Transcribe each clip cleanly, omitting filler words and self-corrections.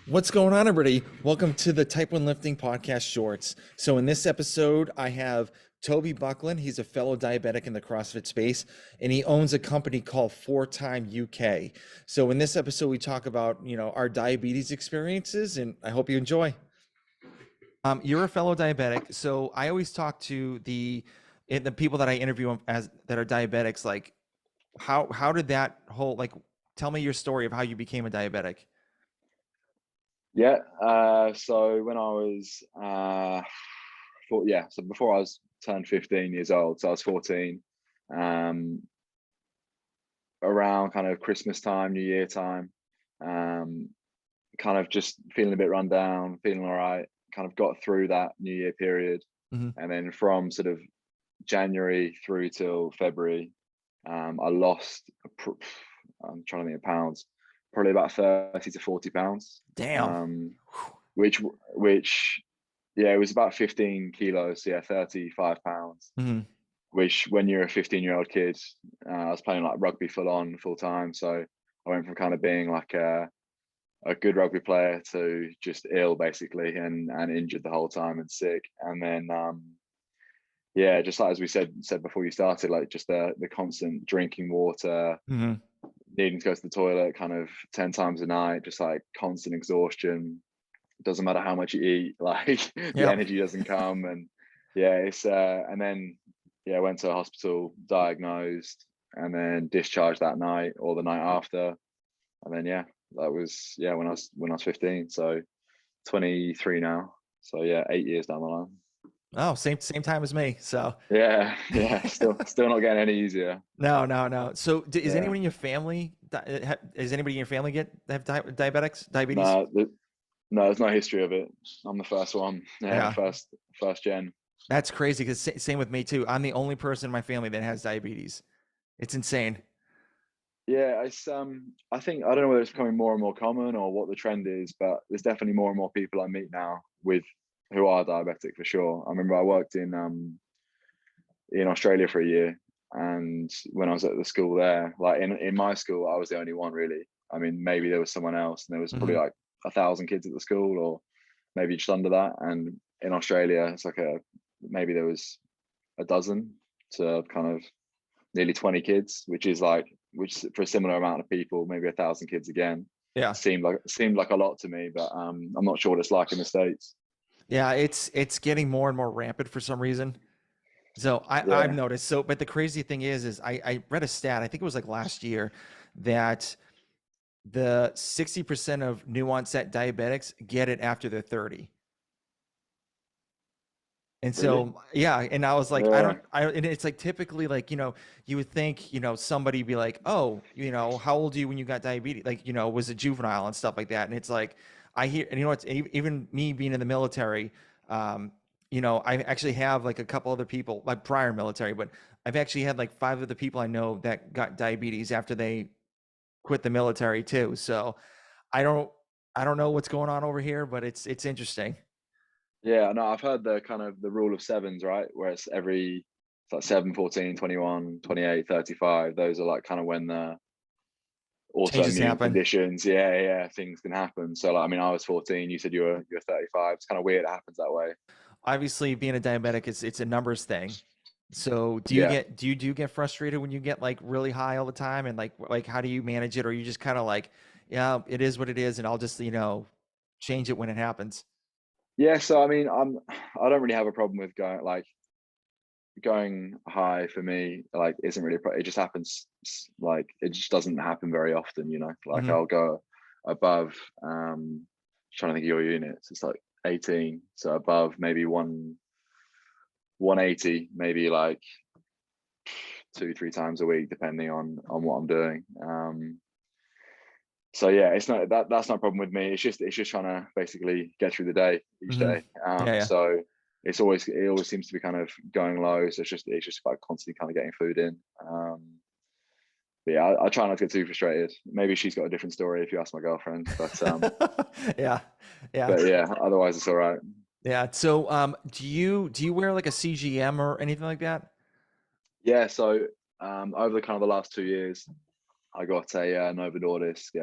What's going on, everybody? Welcome to the Type1Lifting Podcast Shorts. So in this episode, I have Toby Buckland. He's a fellow diabetic in the CrossFit space, and he owns a company called 4Time UK. So in this episode, we talk about, our diabetes experiences, and I hope you enjoy. You're a fellow diabetic, so I always talk to the people that I interview as that are diabetics, like how did that whole tell me your story of how you became a diabetic. Yeah. So when I was, so before I was turned 15 years old, so I was 14, um, around kind of Christmas time, New Year time, um, kind of just feeling a bit run down, feeling all right, kind of got through that New Year period. Hmm. And then from sort of January through till February, I lost, I'm trying to think of pounds, probably about 30 to 40 pounds. Damn. Um, which yeah, it was about 15 kilos, so yeah, 35 pounds, Hmm. which when you're a 15-year-old kid, I was playing like rugby full time, so I went from kind of being like a good rugby player to just ill basically, and injured the whole time and sick. And then yeah, just like as we said before you started, like just the constant drinking water, Hmm. needing to go to the toilet kind of 10 times a night, just like constant exhaustion. Doesn't matter how much you eat, like the Yep. energy doesn't come. And yeah, it's and then yeah, went to a hospital, diagnosed, and then discharged that night or the night after. And then yeah, that was when I was 15, so 23 now, so yeah, 8 years down the line. Oh, same time as me. So Yeah, still not getting any easier. no, no, no. So is Yeah. anyone in your family? Is anybody in your family have diabetics, diabetes? no no, there's no history of it. I'm the first one. Yeah, Yeah, first gen. that's crazy. Because same with me too. I'm the only person in my family that has diabetes. It's insane. Yeah, it's I think, I don't know whether it's becoming more and more common or what the trend is, but there's definitely more and more people I meet now with who are diabetic for sure. I remember I worked in Australia for a year, and when I was at the school there, like in my school, I was the only one really. I mean, maybe there was someone else, and there was probably Hmm. like 1,000 kids at the school, or maybe just under that. And in Australia, it's like maybe there was a dozen to kind of nearly 20 kids, which for a similar amount of people, maybe 1,000 kids again. Yeah, Seemed like a lot to me, but I'm not sure what it's like in the States. yeah. It's getting more and more rampant for some reason. So I've Yeah, noticed. So, but the crazy thing is I read a stat. I think it was like last year that the 60% of new onset diabetics get it after they're 30. And really. so, yeah, and I was like, Yeah, and it's like typically like, you would think, somebody be like, oh, how old are you when you got diabetes? Like, was it juvenile and stuff like that. And it's like, I hear, and it's even me being in the military, um, I actually have like a couple other people, like prior military, but I've actually had like 5 of the people I know that got diabetes after they quit the military too. So I don't, I don't know what's going on over here, but it's interesting. yeah. No, I've heard the kind of the rule of sevens, right? Where it's like 7, 14, 21, 28, 35. Those are like kind of when the Changes autoimmune happen. conditions, yeah, things can happen. So like, I mean, I was 14. You said you're 35. It's kind of weird it happens that way. Obviously being a diabetic, it's a numbers thing. So Yeah. do you get frustrated when you get like really high all the time, and like how do you manage it, or you just kind of like, yeah, it is what it is, and I'll just change it when it happens. Yeah, so I mean, I don't really have a problem with going high. For me, like, isn't really it just happens, like it just doesn't happen very often, like Hmm. I'll go above, trying to think of your units, it's like 18, so above maybe 180, maybe like 2 3 times a week depending on what I'm doing. So yeah, it's not that's not a problem with me. It's just trying to basically get through the day each Hmm. day. Yeah, yeah. So it always seems to be kind of going low. So it's just about constantly kind of getting food in. But yeah, I try not to get too frustrated. Maybe she's got a different story if you ask my girlfriend, Yeah, yeah, but yeah, otherwise it's all right. yeah. So do you wear like a CGM or anything like that? Yeah, so over the kind of the last 2 years, I got a Novo Nordisk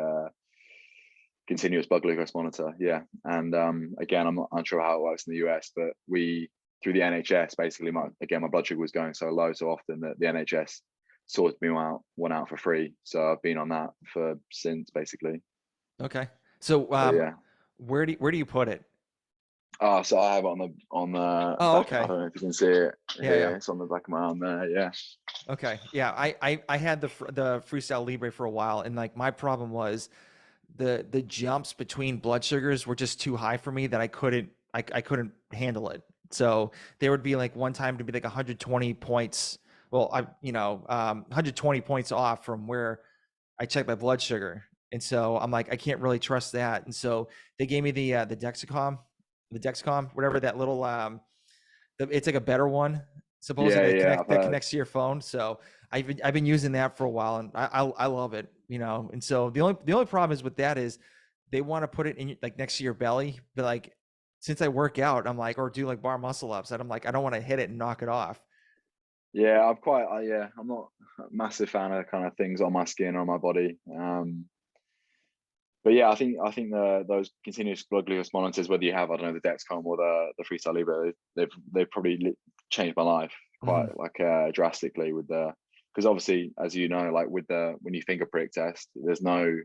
continuous blood glucose monitor. Yeah. And again, I'm not unsure how it works in the US, but through the NHS, basically my blood sugar was going so low so often that the NHS sorted me one out for free. So I've been on that since basically. Okay. So yeah. where do you put it? So I have it on the Oh, back. okay. I don't know if you can see it here. Yeah. It's on the back of my arm there. Yeah. Okay. Yeah. I had the Freestyle Libre for a while, and like my problem was the jumps between blood sugars were just too high for me that I couldn't handle it. So there would be like one time to be like 120 points. Well, 120 points off from where I checked my blood sugar. And so I'm like, I can't really trust that. And so they gave me the Dexcom, whatever that little, it's like a better one, supposedly that connects to your phone. So I've been using that for a while, and I love it, And so the only problem is with that is they want to put it in like next to your belly, but like since I work out, I'm like, or do like bar muscle ups, and I'm like, I don't want to hit it and knock it off. Yeah, I'm not a massive fan of kind of things on my skin or on my body. But yeah, I think those continuous blood glucose monitors, whether you have, I don't know, the Dexcom or the Freestyle Libre, they've probably changed my life quite drastically because obviously, as you know, like when you finger prick test, there's no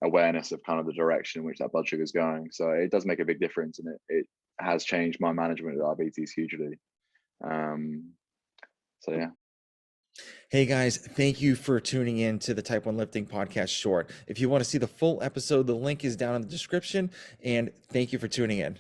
awareness of kind of the direction in which that blood sugar is going. So it does make a big difference, and it has changed my management of diabetes hugely. So yeah. Hey guys, thank you for tuning in to the Type 1 Lifting Podcast short. If you want to see the full episode, the link is down in the description, and thank you for tuning in.